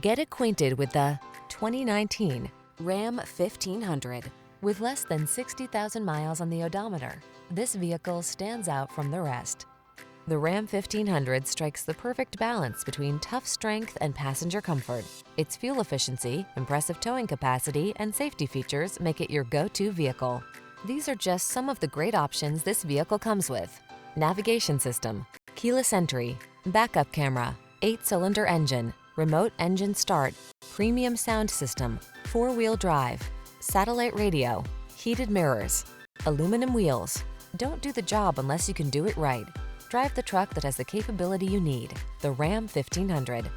Get acquainted with the 2019 Ram 1500. With less than 60,000 miles on the odometer, this vehicle stands out from the rest. The Ram 1500 strikes the perfect balance between tough strength and passenger comfort. Its fuel efficiency, impressive towing capacity, and safety features make it your go-to vehicle. These are just some of the great options this vehicle comes with: navigation system, keyless entry, backup camera, 8-cylinder engine, remote engine start, premium sound system, 4-wheel drive, satellite radio, heated mirrors, aluminum wheels. Don't do the job unless you can do it right. Drive the truck that has the capability you need. The Ram 1500.